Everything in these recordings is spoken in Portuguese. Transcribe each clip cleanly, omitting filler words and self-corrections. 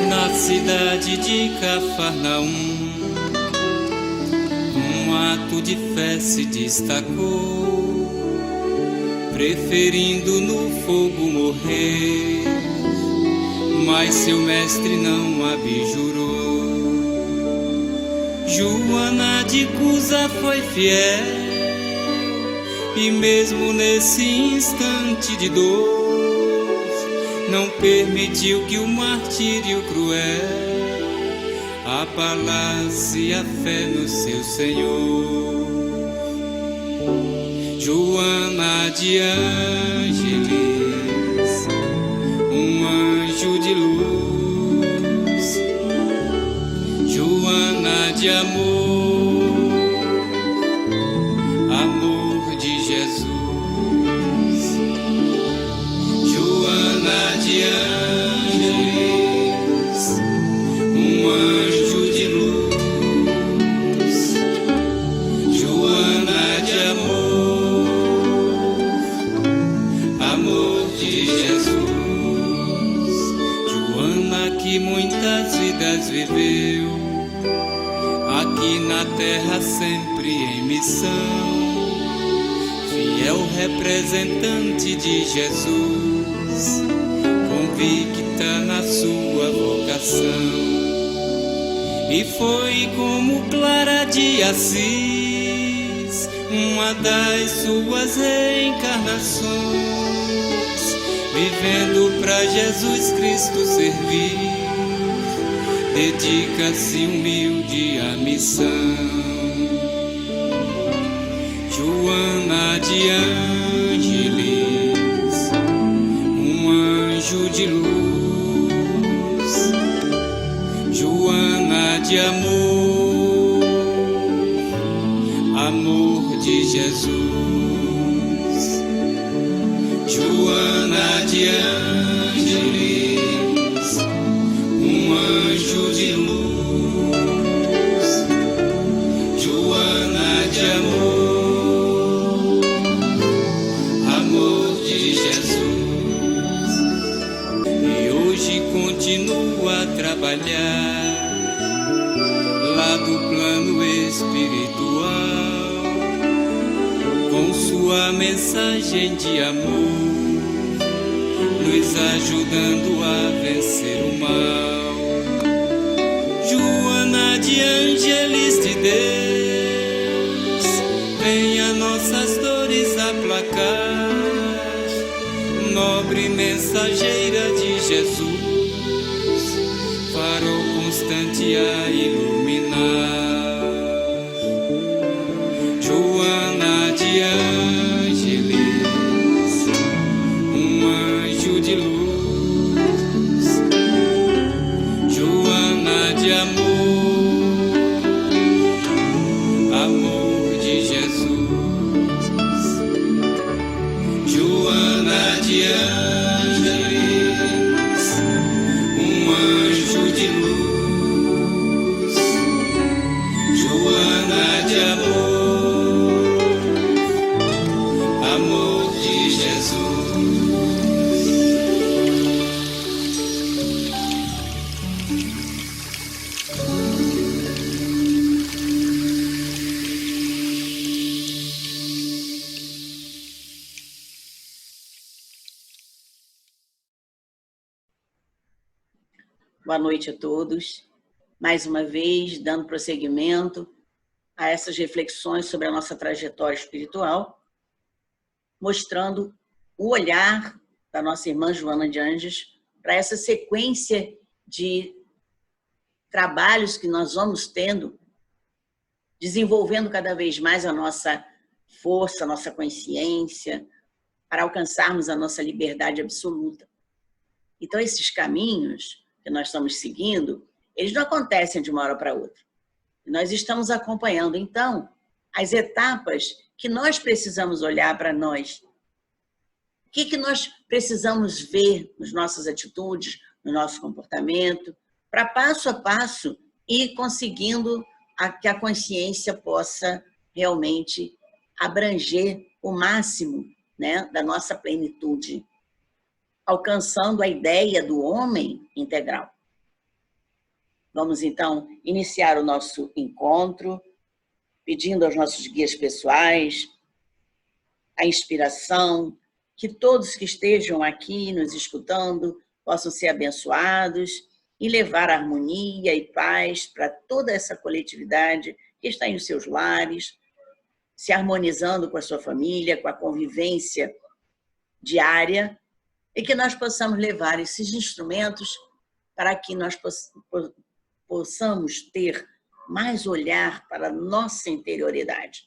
Na cidade de Cafarnaum, um ato de fé se destacou, preferindo no fogo morrer, mas seu mestre não abjurou. Joana de Cusa foi fiel, e mesmo nesse instante de dor, não permitiu que o martírio cruel abalasse a fé no seu Senhor. Joana de Ângeles, um anjo de luz, Joana de amor, amor de Jesus. Joana de Ângeles, um anjo de luz, Joana de amor, amor de Jesus. Joana que muitas vidas viveu, aqui na terra sempre em missão, fiel representante de Jesus, convicta na sua vocação. E foi como Clara de Assis, uma das suas reencarnações, vivendo pra Jesus Cristo servir, dedica-se humilde à missão. Joana de Ângeles, um anjo de luz, Joana de amor, amor de Jesus. Joana de Ângeles, um anjo de luz, Joana de amor, amor de Jesus. E hoje continua a trabalhar lá do plano espiritual, com sua mensagem de amor, nos ajudando a vencer o mal. Joana de Ângeles de Deus, venha nossas dores aplacar, nobre mensageira de Jesus, farol constante a iluminar. Joana de Ângeles, um anjo de luz, Joana de amor, amor de Jesus. Joana de Ângeles, um anjo de luz, Joana de amor, amor de Jesus. Boa noite a todos. Mais uma vez, dando prosseguimento a essas reflexões sobre a nossa trajetória espiritual, mostrando o olhar da nossa irmã Joana de Ângeles para essa sequência de trabalhos que nós vamos tendo, desenvolvendo cada vez mais a nossa força, a nossa consciência, para alcançarmos a nossa liberdade absoluta. Então, esses caminhos que nós estamos seguindo, eles não acontecem de uma hora para outra. Nós estamos acompanhando, então, as etapas que nós precisamos olhar para nós. O que nós precisamos ver nas nossas atitudes, no nosso comportamento, para passo a passo ir conseguindo que a consciência possa realmente abranger o máximo, né, da nossa plenitude, alcançando a ideia do homem integral. Vamos, então, iniciar o nosso encontro, pedindo aos nossos guias pessoais a inspiração, que todos que estejam aqui nos escutando possam ser abençoados e levar harmonia e paz para toda essa coletividade que está em seus lares, se harmonizando com a sua família, com a convivência diária, e que nós possamos levar esses instrumentos para que nós possamos ter mais olhar para a nossa interioridade.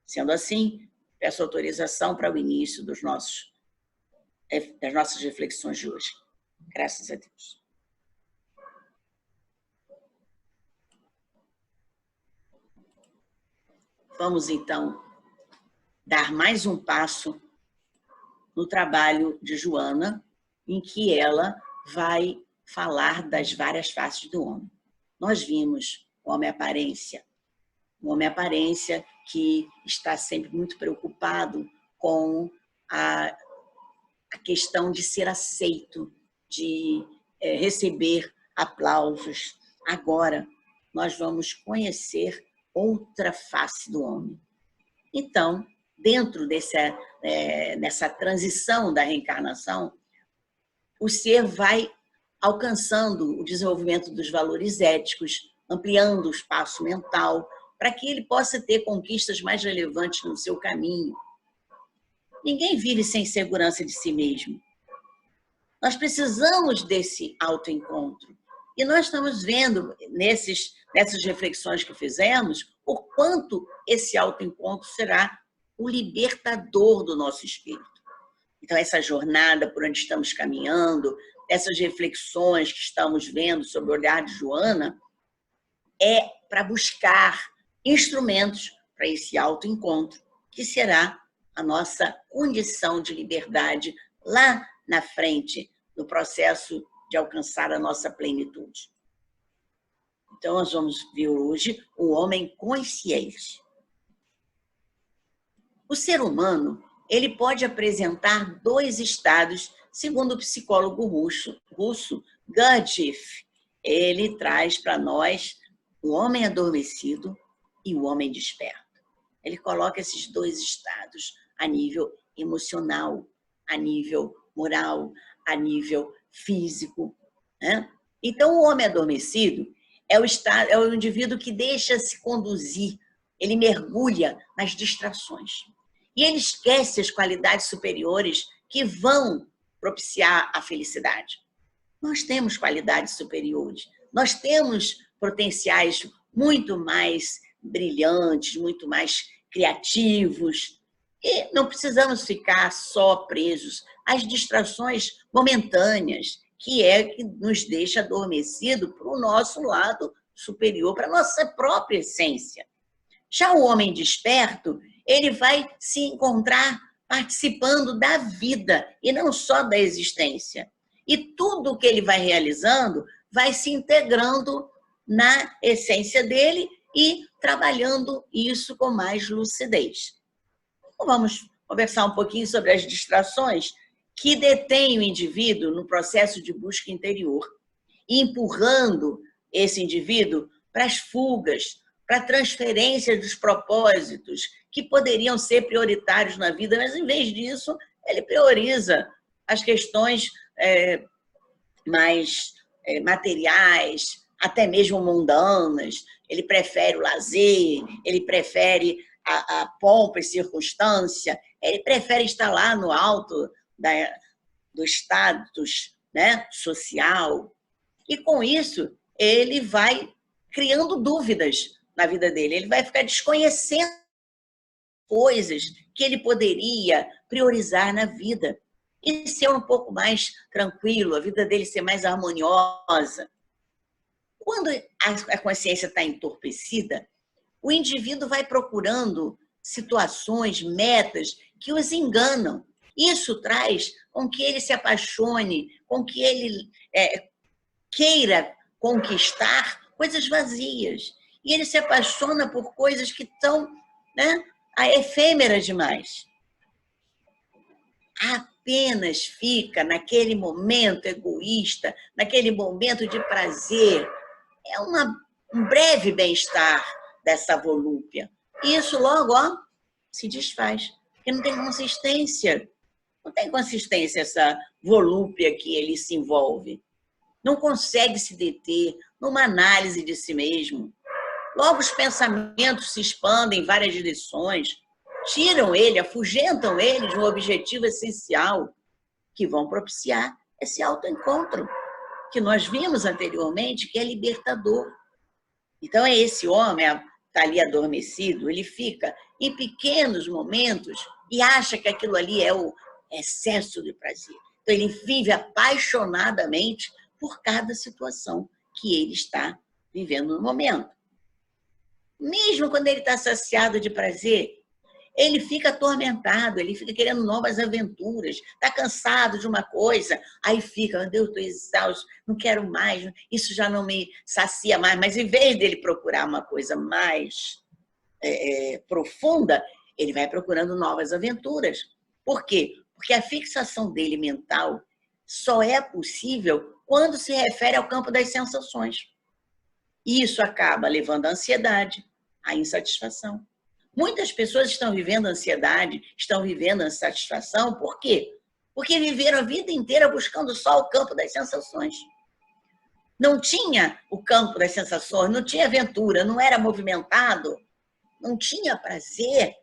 Sendo assim, peço autorização para o início das nossas reflexões de hoje. Graças a Deus. Vamos, então, dar mais um passo no trabalho de Joana, em que ela vai falar das várias faces do homem. Nós vimos o homem-aparência que está sempre muito preocupado com a questão de ser aceito, de receber aplausos. Agora, nós vamos conhecer outra face do homem. Então, dentro dessa transição da reencarnação, o ser vai alcançando o desenvolvimento dos valores éticos, ampliando o espaço mental, para que ele possa ter conquistas mais relevantes no seu caminho. Ninguém vive sem segurança de si mesmo. Nós precisamos desse autoencontro. E nós estamos vendo, nessas reflexões que fizemos, o quanto esse autoencontro será o libertador do nosso espírito. Então, essa jornada por onde estamos caminhando, essas reflexões que estamos vendo sobre o olhar de Joana, é para buscar instrumentos para esse autoencontro, que será a nossa condição de liberdade lá na frente, no processo de alcançar a nossa plenitude. Então, nós vamos ver hoje o homem consciente. O ser humano, ele pode apresentar dois estados, segundo o psicólogo russo Gurdjieff. Ele traz para nós o homem adormecido e o homem desperto. Ele coloca esses dois estados a nível emocional, a nível moral, a nível físico, né? Então, o homem adormecido é o indivíduo que deixa-se conduzir, ele mergulha nas distrações. E ele esquece as qualidades superiores que vão propiciar a felicidade. Nós temos qualidades superiores, nós temos potenciais muito mais brilhantes, muito mais criativos, e não precisamos ficar só presos às distrações momentâneas, que nos deixa adormecido para o nosso lado superior, para a nossa própria essência. Já o homem desperto, ele vai se encontrar participando da vida e não só da existência. E tudo o que ele vai realizando vai se integrando na essência dele e trabalhando isso com mais lucidez. Então, vamos conversar um pouquinho sobre as distrações que detêm o indivíduo no processo de busca interior, empurrando esse indivíduo para as fugas, para a transferência dos propósitos que poderiam ser prioritários na vida, mas, em vez disso, ele prioriza as questões mais materiais, até mesmo mundanas. Ele prefere o lazer, ele prefere a pompa e circunstância, ele prefere estar lá no alto do status, né, social. E, com isso, ele vai criando dúvidas na vida dele, ele vai ficar desconhecendo coisas que ele poderia priorizar na vida e ser um pouco mais tranquilo, a vida dele ser mais harmoniosa. Quando a consciência está entorpecida, o indivíduo vai procurando situações, metas que os enganam. Isso traz com que ele se apaixone, com que ele queira conquistar coisas vazias. E ele se apaixona por coisas que estão né? A efêmera demais. Apenas fica naquele momento egoísta, naquele momento de prazer. É um breve bem-estar dessa volúpia. E isso logo se desfaz, porque não tem consistência. Não tem consistência essa volúpia que ele se envolve. Não consegue se deter numa análise de si mesmo. Logo os pensamentos se expandem em várias direções, tiram ele, afugentam ele de um objetivo essencial, que vão propiciar esse autoencontro que nós vimos anteriormente, que é libertador. Então, é esse homem, está ali adormecido, ele fica em pequenos momentos e acha que aquilo ali é o excesso de prazer. Então, ele vive apaixonadamente por cada situação que ele está vivendo no momento. Mesmo quando ele está saciado de prazer, ele fica atormentado, ele fica querendo novas aventuras, está cansado de uma coisa, aí fica, meu Deus, estou exausto, não quero mais, isso já não me sacia mais. Mas em vez dele procurar uma coisa mais profunda, ele vai procurando novas aventuras. Por quê? Porque a fixação dele mental só é possível quando se refere ao campo das sensações. E isso acaba levando à ansiedade, à insatisfação. Muitas pessoas estão vivendo ansiedade, estão vivendo insatisfação, por quê? Porque viveram a vida inteira buscando só o campo das sensações. Não tinha o campo das sensações, não tinha aventura, não era movimentado, não tinha prazer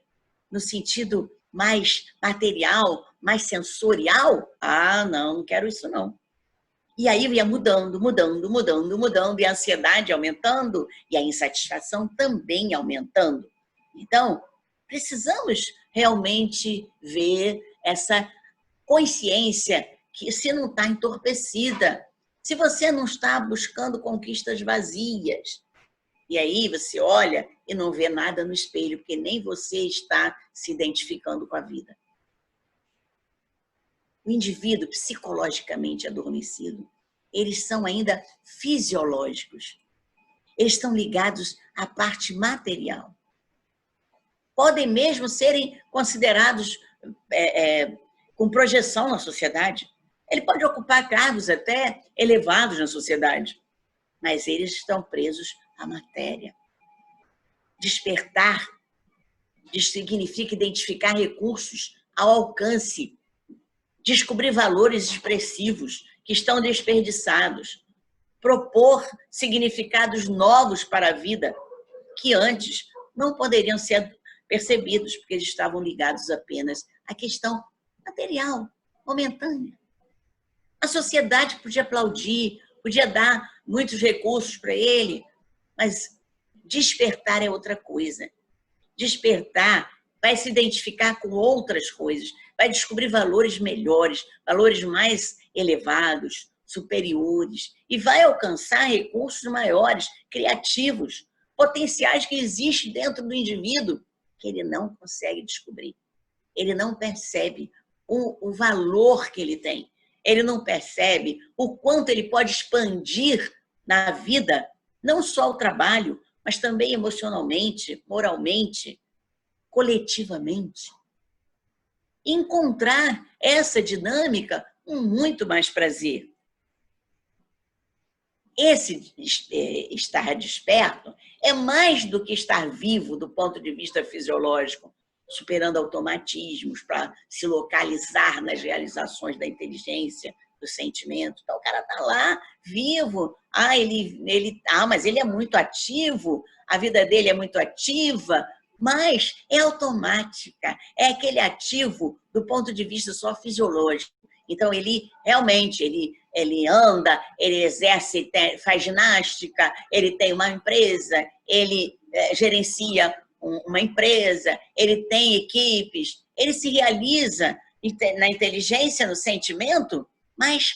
no sentido mais material, mais sensorial. Ah, não quero isso não. E aí ia mudando, e a ansiedade aumentando, e a insatisfação também aumentando. Então, precisamos realmente ver essa consciência que se não está entorpecida, se você não está buscando conquistas vazias, e aí você olha e não vê nada no espelho, porque nem você está se identificando com a vida. O indivíduo psicologicamente adormecido, eles são ainda fisiológicos. Eles estão ligados à parte material. Podem mesmo serem considerados com projeção na sociedade. Ele pode ocupar cargos até elevados na sociedade, mas eles estão presos à matéria. Despertar significa identificar recursos ao alcance, descobrir valores expressivos que estão desperdiçados, propor significados novos para a vida que antes não poderiam ser percebidos, porque eles estavam ligados apenas à questão material, momentânea. A sociedade podia aplaudir, podia dar muitos recursos para ele, mas despertar é outra coisa. Despertar vai se identificar com outras coisas, vai descobrir valores melhores, valores mais elevados, superiores, e vai alcançar recursos maiores, criativos, potenciais que existem dentro do indivíduo, que ele não consegue descobrir. Ele não percebe o valor que ele tem. Ele não percebe o quanto ele pode expandir na vida, não só o trabalho, mas também emocionalmente, moralmente, coletivamente. Encontrar essa dinâmica com muito mais prazer. Esse estar desperto é mais do que estar vivo do ponto de vista fisiológico, superando automatismos para se localizar nas realizações da inteligência, do sentimento. Então, o cara está lá, vivo. Mas ele é muito ativo, a vida dele é muito ativa, mas é automática, é aquele ativo do ponto de vista só fisiológico. Então, ele realmente, ele anda, ele exerce, faz ginástica, ele tem uma empresa, ele gerencia uma empresa, ele tem equipes, ele se realiza na inteligência, no sentimento, mas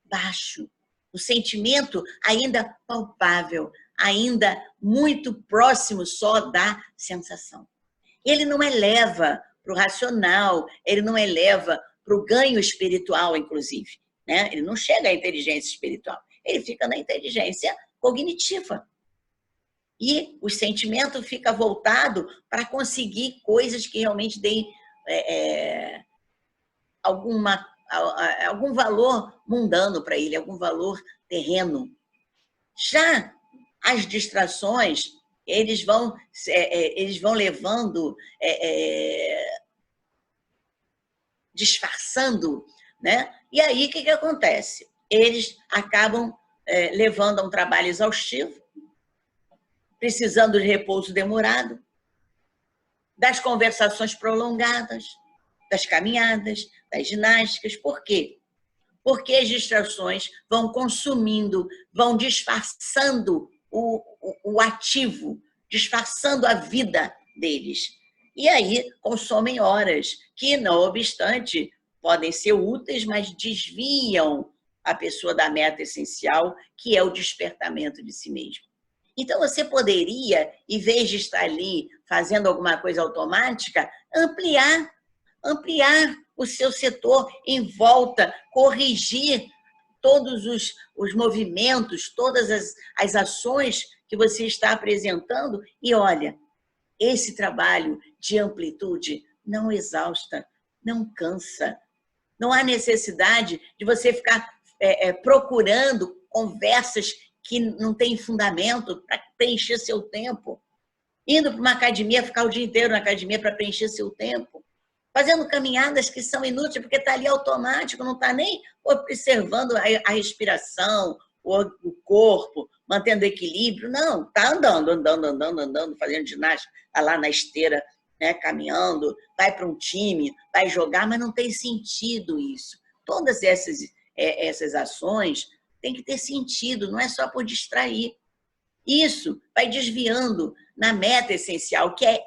baixo. O sentimento ainda palpável, ainda muito próximo só da sensação. Ele não eleva para o racional, ele não eleva para o ganho espiritual, inclusive. Né? Ele não chega à inteligência espiritual, ele fica na inteligência cognitiva. E o sentimento fica voltado para conseguir coisas que realmente deem algum valor mundano para ele, algum valor terreno. Já as distrações, eles vão levando, disfarçando, né? E aí o que acontece? Eles acabam levando a um trabalho exaustivo, precisando de repouso demorado, das conversações prolongadas, das caminhadas, das ginásticas. Por quê? Porque as distrações vão consumindo, vão disfarçando o ativo, disfarçando a vida deles. E aí consomem horas que, não obstante, podem ser úteis, mas desviam a pessoa da meta essencial, que é o despertamento de si mesmo. Então, você poderia, em vez de estar ali fazendo alguma coisa automática, ampliar o seu setor em volta, corrigir todos os movimentos, todas as ações que você está apresentando. E olha, esse trabalho de amplitude não exausta, não cansa. Não há necessidade de você ficar procurando conversas que não têm fundamento para preencher seu tempo. Indo para uma academia, ficar o dia inteiro na academia para preencher seu tempo. Fazendo caminhadas que são inúteis, porque está ali automático, não está nem observando a respiração, o corpo, mantendo equilíbrio. Não, está andando, fazendo ginástica, está lá na esteira, né, caminhando, vai para um time, vai jogar, mas não tem sentido isso. Todas essas ações têm que ter sentido, não é só por distrair. Isso vai desviando na meta essencial, que é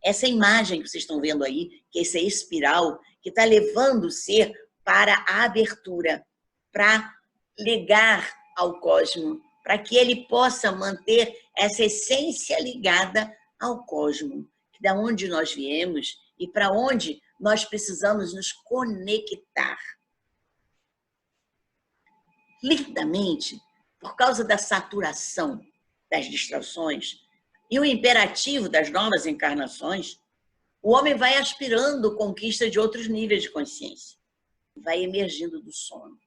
essa imagem que vocês estão vendo aí, que é essa espiral, que está levando o ser para a abertura, para ligar ao cosmos, para que ele possa manter essa essência ligada ao cosmos, da onde nós viemos e para onde nós precisamos nos conectar. Lindamente, por causa da saturação das distrações e o imperativo das novas encarnações, o homem vai aspirando conquista de outros níveis de consciência, vai emergindo do sono.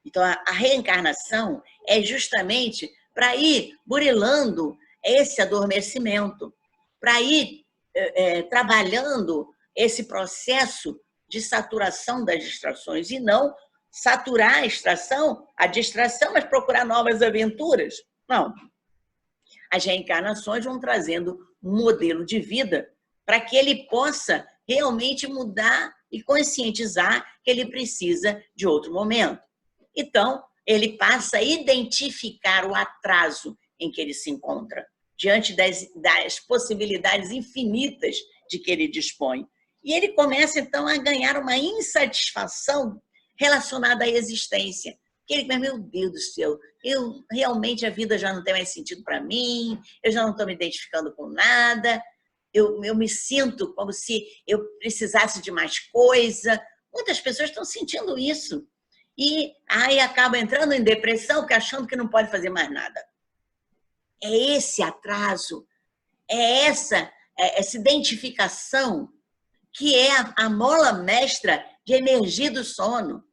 Então, a reencarnação é justamente para ir burilando esse adormecimento, para ir trabalhando esse processo de saturação das distrações, e não saturar a distração, mas procurar novas aventuras. Não. As reencarnações vão trazendo um modelo de vida para que ele possa realmente mudar e conscientizar que ele precisa de outro momento. Então, ele passa a identificar o atraso em que ele se encontra, diante das possibilidades infinitas de que ele dispõe. E ele começa, então, a ganhar uma insatisfação relacionada à existência. Que ele pensa, meu Deus do céu, realmente a vida já não tem mais sentido para mim, eu já não estou me identificando com nada, eu me sinto como se eu precisasse de mais coisa. Muitas pessoas estão sentindo isso. E aí acaba entrando em depressão, porque achando que não pode fazer mais nada. É esse atraso, é essa identificação que é a mola mestra de emergir do sono,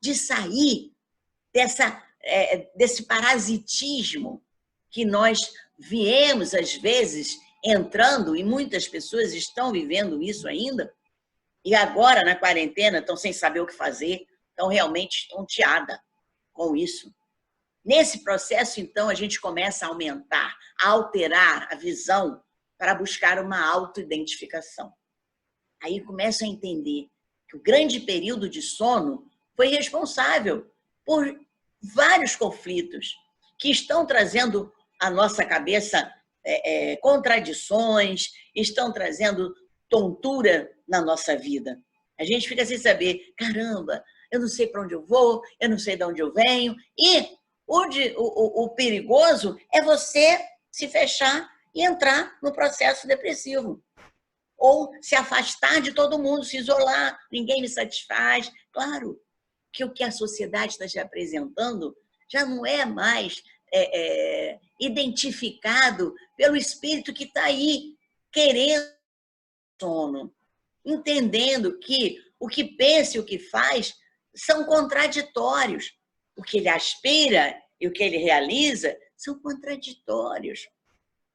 de sair desse parasitismo que nós viemos, às vezes, entrando, e muitas pessoas estão vivendo isso ainda, e agora, na quarentena, estão sem saber o que fazer, estão realmente estonteadas com isso. Nesse processo, então, a gente começa a aumentar, a alterar a visão para buscar uma autoidentificação. Aí começa a entender que o grande período de sono foi responsável por vários conflitos que estão trazendo à nossa cabeça contradições, estão trazendo tontura na nossa vida. A gente fica sem saber, caramba, eu não sei para onde eu vou, eu não sei de onde eu venho. E o perigoso é você se fechar e entrar no processo depressivo. Ou se afastar de todo mundo, se isolar, ninguém me satisfaz. Claro que o que a sociedade está te apresentando já não é mais identificado pelo espírito que está aí, querendo sono, entendendo que o que pensa e o que faz são contraditórios. O que ele aspira e o que ele realiza são contraditórios,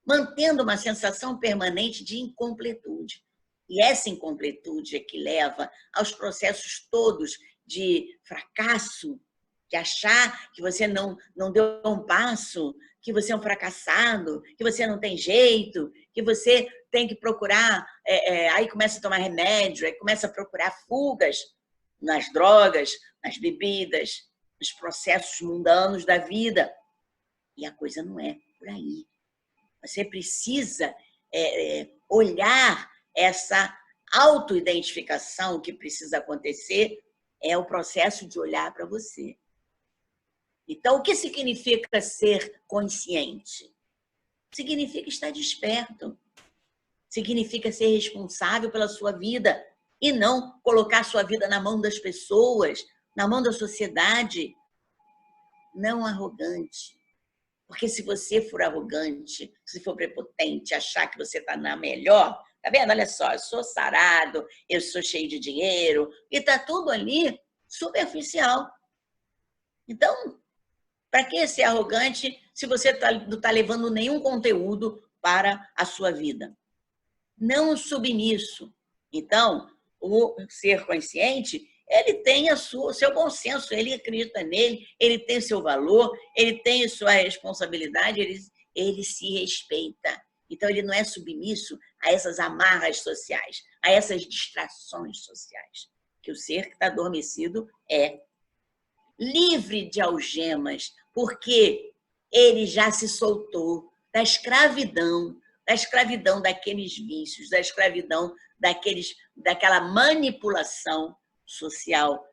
mantendo uma sensação permanente de incompletude. E essa incompletude é que leva aos processos todos de fracasso, de achar que você não deu um passo, que você é um fracassado, que você não tem jeito, que você tem que procurar, aí começa a tomar remédio, aí começa a procurar fugas nas drogas, nas bebidas, nos processos mundanos da vida. E a coisa não é por aí. Você precisa olhar essa autoidentificação que precisa acontecer, é o processo de olhar para você. Então, o que significa ser consciente? Significa estar desperto. Significa ser responsável pela sua vida e não colocar sua vida na mão das pessoas, na mão da sociedade. Não arrogante. Porque se você for arrogante, se for prepotente, achar que você está na melhor, tá vendo? Olha só, eu sou sarado, eu sou cheio de dinheiro, e está tudo ali superficial. Então, para que ser arrogante se você não está levando nenhum conteúdo para a sua vida? Não submisso. Então, o ser consciente, ele tem o seu bom senso, ele acredita nele, ele tem seu valor, ele tem sua responsabilidade, ele se respeita. Então, ele não é submisso a essas amarras sociais, a essas distrações sociais, que o ser que está adormecido é livre de algemas, porque ele já se soltou da escravidão daqueles vícios, da escravidão daquela manipulação social,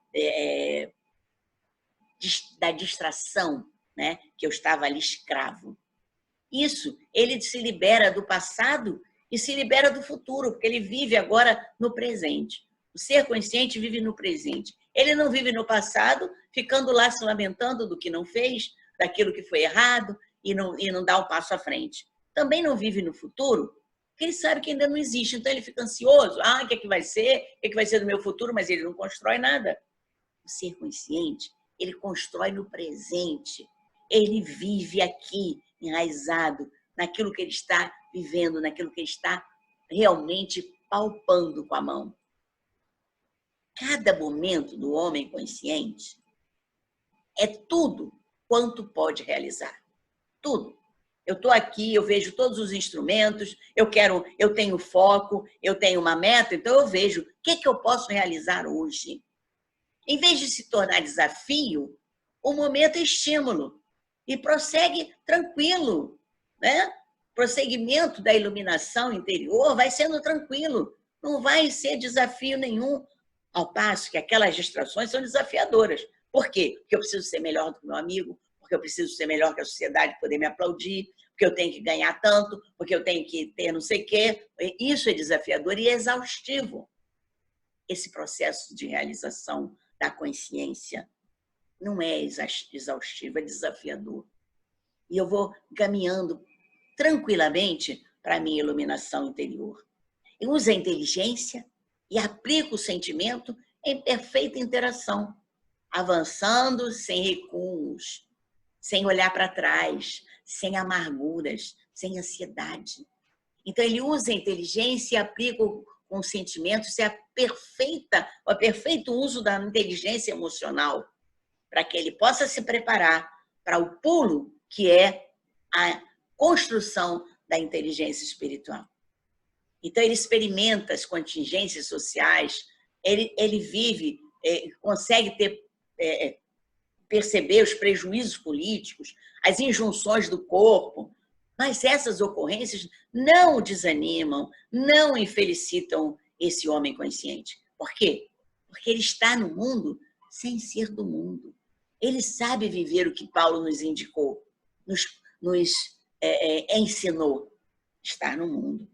da distração, né? Que eu estava ali escravo. Isso, ele se libera do passado e se libera do futuro, porque ele vive agora no presente. O ser consciente vive no presente. Ele não vive no passado, ficando lá se lamentando do que não fez, daquilo que foi errado, e não dá um passo à frente. Também não vive no futuro, porque ele sabe que ainda não existe. Então, ele fica ansioso. O que é que vai ser? O que é que vai ser do meu futuro? Mas ele não constrói nada. O ser consciente, ele constrói no presente. Ele vive aqui, enraizado, naquilo que ele está vivendo, naquilo que ele está realmente palpando com a mão. Cada momento do homem consciente é tudo quanto pode realizar. Tudo. Eu estou aqui, eu vejo todos os instrumentos, eu tenho foco, eu tenho uma meta, então eu vejo o que eu posso realizar hoje. Em vez de se tornar desafio, o momento é estímulo e prossegue tranquilo, né? Prosseguimento da iluminação interior vai sendo tranquilo, não vai ser desafio nenhum, ao passo que aquelas distrações são desafiadoras. Por quê? Porque eu preciso ser melhor do que meu amigo, porque eu preciso ser melhor que a sociedade, poder me aplaudir, porque eu tenho que ganhar tanto, porque eu tenho que ter não sei o quê. Isso é desafiador e é exaustivo. Esse processo de realização da consciência não é exaustivo, é desafiador. E eu vou caminhando tranquilamente para a minha iluminação interior. Eu uso a inteligência e aplico o sentimento em perfeita interação, avançando sem recuos, sem olhar para trás, sem amarguras, sem ansiedade. Então, ele usa a inteligência e aplica com sentimentos, é o perfeito uso da inteligência emocional, para que ele possa se preparar para o pulo que é a construção da inteligência espiritual. Então, ele experimenta as contingências sociais, ele vive, consegue perceber os prejuízos políticos, as injunções do corpo, mas essas ocorrências não o desanimam, não infelicitam esse homem consciente. Por quê? Porque ele está no mundo sem ser do mundo. Ele sabe viver o que Paulo nos indicou, nos ensinou. Estar no mundo,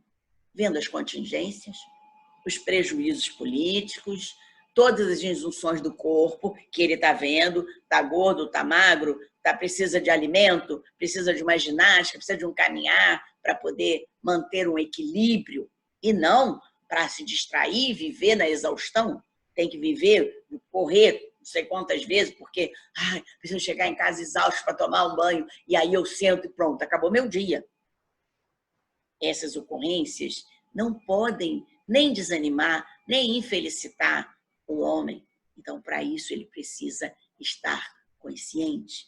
vendo as contingências, os prejuízos políticos, todas as injunções do corpo que ele está vendo, está gordo, está magro, precisa de alimento, precisa de uma ginástica, precisa de um caminhar para poder manter um equilíbrio e não para se distrair, viver na exaustão. Tem que viver, correr não sei quantas vezes, porque preciso chegar em casa exausto para tomar um banho, e aí eu sento e pronto, acabou meu dia. Essas ocorrências não podem nem desanimar, nem infelicitar o homem. Então, para isso, ele precisa estar consciente.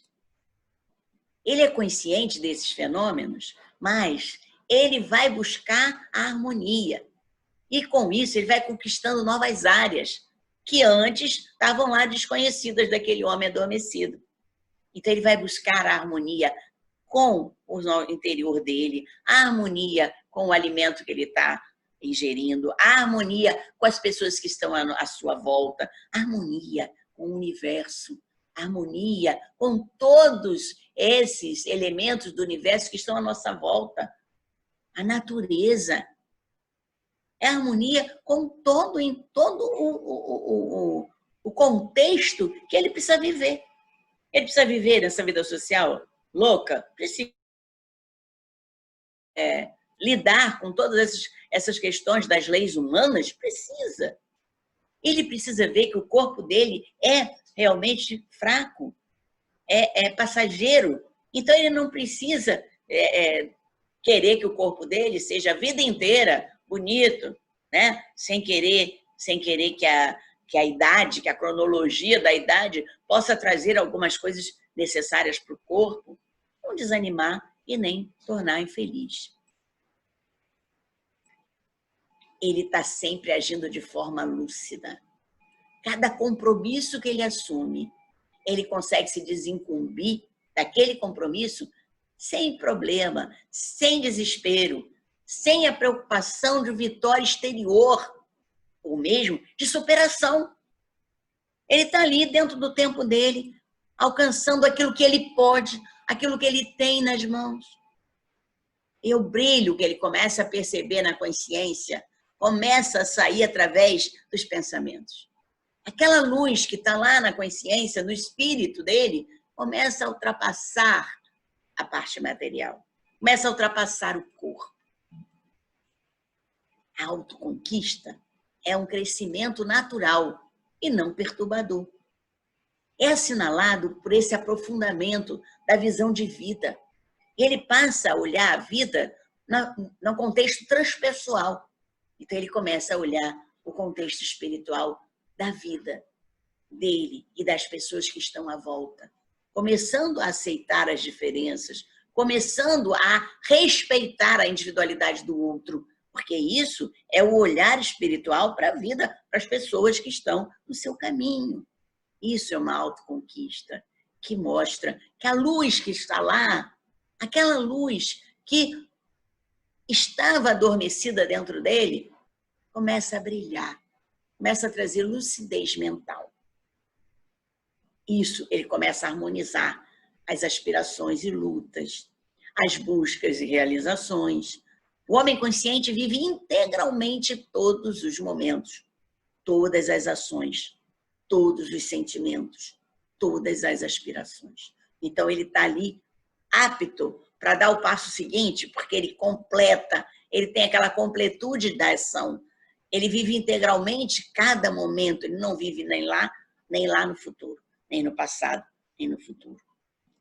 Ele é consciente desses fenômenos, mas ele vai buscar a harmonia. E, com isso, ele vai conquistando novas áreas que antes estavam lá desconhecidas daquele homem adormecido. Então, ele vai buscar a harmonia com o interior dele, a harmonia com o alimento que ele está ingerindo, a harmonia com as pessoas que estão à sua volta, a harmonia com o universo, a harmonia com todos esses elementos do universo que estão à nossa volta, a natureza. É harmonia com todo o contexto que ele precisa viver. Ele precisa viver nessa vida social louca, precisa lidar com todas essas questões das leis humanas, precisa. Ele precisa ver que o corpo dele é realmente fraco, é passageiro. Então, ele não precisa querer que o corpo dele seja a vida inteira bonito, né? Sem querer que a idade, que a cronologia da idade possa trazer algumas coisas necessárias para o corpo, não desanimar e nem tornar infeliz. Ele está sempre agindo de forma lúcida. Cada compromisso que ele assume, ele consegue se desincumbir daquele compromisso sem problema, sem desespero, sem a preocupação de vitória exterior, ou mesmo de superação. Ele está ali dentro do tempo dele, alcançando aquilo que ele pode, aquilo que ele tem nas mãos. E o brilho que ele começa a perceber na consciência começa a sair através dos pensamentos. Aquela luz que está lá na consciência, no espírito dele, começa a ultrapassar a parte material, começa a ultrapassar o corpo. A autoconquista é um crescimento natural e não perturbador. É assinalado por esse aprofundamento da visão de vida. Ele passa a olhar a vida no contexto transpessoal. Então, ele começa a olhar o contexto espiritual da vida dele e das pessoas que estão à volta, começando a aceitar as diferenças, começando a respeitar a individualidade do outro, porque isso é o olhar espiritual para a vida, para as pessoas que estão no seu caminho. Isso é uma autoconquista que mostra que a luz que está lá, aquela luz que estava adormecida dentro dele, começa a brilhar, começa a trazer lucidez mental. Isso, ele começa a harmonizar as aspirações e lutas, as buscas e realizações. O homem consciente vive integralmente todos os momentos, todas as ações, todos os sentimentos, todas as aspirações. Então, ele está ali apto para dar o passo seguinte, porque ele completa, ele tem aquela completude da ação. Ele vive integralmente cada momento, ele não vive nem lá no futuro, nem no passado, nem no futuro.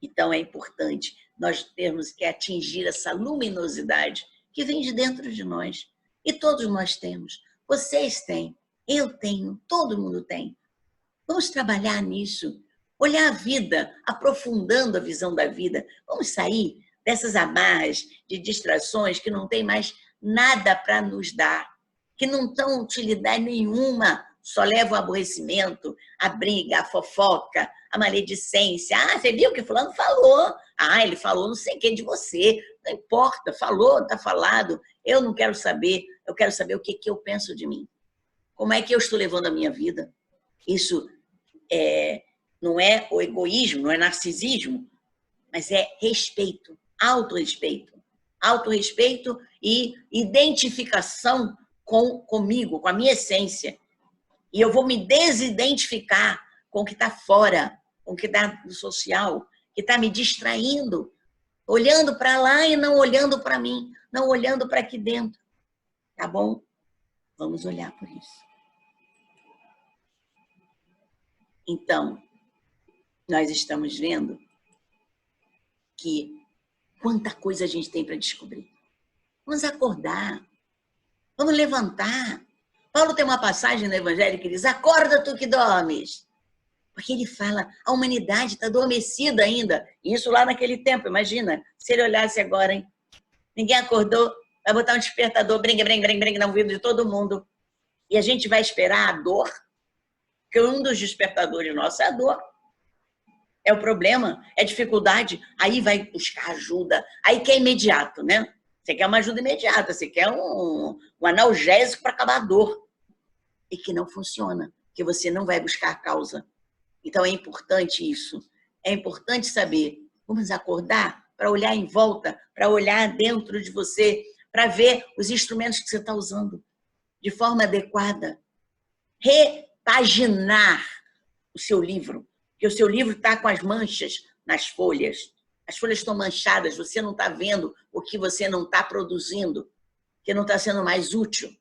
Então, é importante nós termos que atingir essa luminosidade que vem de dentro de nós. E todos nós temos. Vocês têm, eu tenho, todo mundo tem. Vamos trabalhar nisso, olhar a vida, aprofundando a visão da vida. Vamos sair dessas amarras de distrações que não tem mais nada para nos dar, que não dão utilidade nenhuma, só levam ao aborrecimento, a briga, a fofoca, a maledicência. Você viu o que fulano falou? Ele falou não sei o que de você. Não importa, falou, está falado. Eu não quero saber, eu quero saber o que eu penso de mim. Como é que eu estou levando a minha vida? Isso não é o egoísmo, não é narcisismo, mas é respeito, autorrespeito. Autorrespeito e identificação comigo, com a minha essência. E eu vou me desidentificar com o que está fora, com o que está no social, que está me distraindo, olhando para lá e não olhando para mim, não olhando para aqui dentro. Tá bom? Vamos olhar por isso. Então, nós estamos vendo que quanta coisa a gente tem para descobrir. Vamos acordar. Vamos levantar. Paulo tem uma passagem no Evangelho que diz: acorda tu que dormes. Porque ele fala, a humanidade está adormecida ainda. Isso lá naquele tempo, imagina. Se ele olhasse agora, hein? Ninguém acordou, vai botar um despertador, brinca, brinca, brinca, brinca, no ouvido de todo mundo. E a gente vai esperar a dor, porque um dos despertadores nossos é a dor. É o problema, é a dificuldade. Aí vai buscar ajuda. Aí quer imediato, né? Você quer uma ajuda imediata, você quer um analgésico para acabar a dor. E que não funciona, que você não vai buscar a causa. Então é importante isso. É importante saber. Vamos acordar para olhar em volta, para olhar dentro de você, para ver os instrumentos que você está usando de forma adequada. Repaginar o seu livro, porque o seu livro está com as manchas nas folhas. As folhas estão manchadas, você não está vendo o que você não está produzindo, que não está sendo mais útil.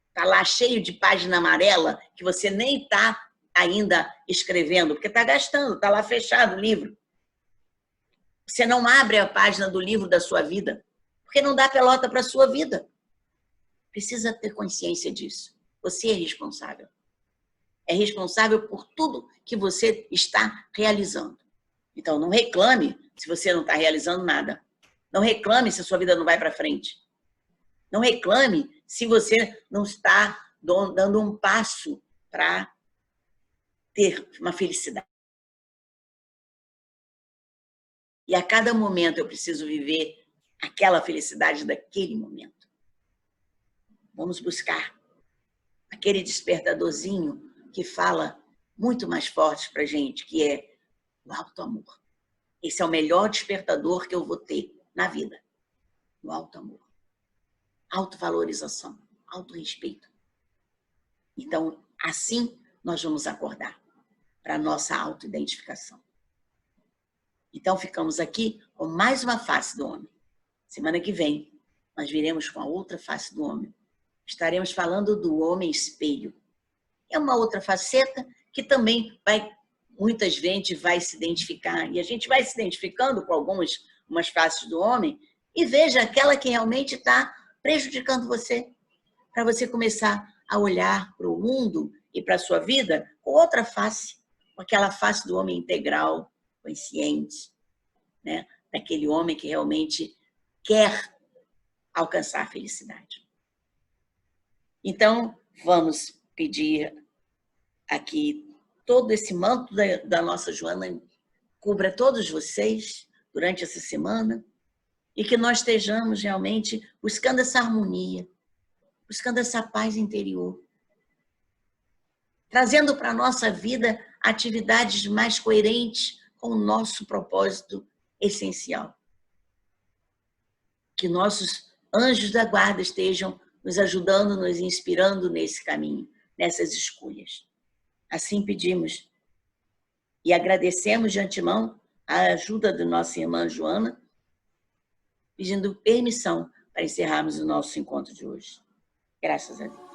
Está lá cheio de página amarela que você nem está ainda escrevendo, porque está gastando, está lá fechado o livro. Você não abre a página do livro da sua vida, porque não dá pelota para a sua vida. Precisa ter consciência disso. Você é responsável. É responsável por tudo que você está realizando. Então, não reclame se você não está realizando nada. Não reclame se a sua vida não vai para frente. Não reclame se você não está dando um passo para ter uma felicidade. E a cada momento eu preciso viver aquela felicidade daquele momento. Vamos buscar aquele despertadorzinho que fala muito mais forte para a gente, que é o auto-amor. Esse é o melhor despertador que eu vou ter na vida. O auto-amor. Autovalorização, autorrespeito. Então, assim nós vamos acordar para a nossa autoidentificação. Então, ficamos aqui com mais uma face do homem. Semana que vem, nós viremos com a outra face do homem. Estaremos falando do homem espelho. É uma outra faceta que também muitas vezes vai se identificar. E a gente vai se identificando com algumas faces do homem e veja aquela que realmente está prejudicando você, para você começar a olhar para o mundo e para a sua vida com outra face, com aquela face do homem integral, consciente, né? Daquele homem que realmente quer alcançar a felicidade. Então, vamos pedir aqui todo esse manto da nossa Joana cubra todos vocês durante essa semana e que nós estejamos realmente buscando essa harmonia, buscando essa paz interior, trazendo para a nossa vida atividades mais coerentes com o nosso propósito essencial. Que nossos anjos da guarda estejam nos ajudando, nos inspirando nesse caminho, nessas escolhas. Assim pedimos e agradecemos de antemão a ajuda da nossa irmã Joana, pedindo permissão para encerrarmos o nosso encontro de hoje. Graças a Deus.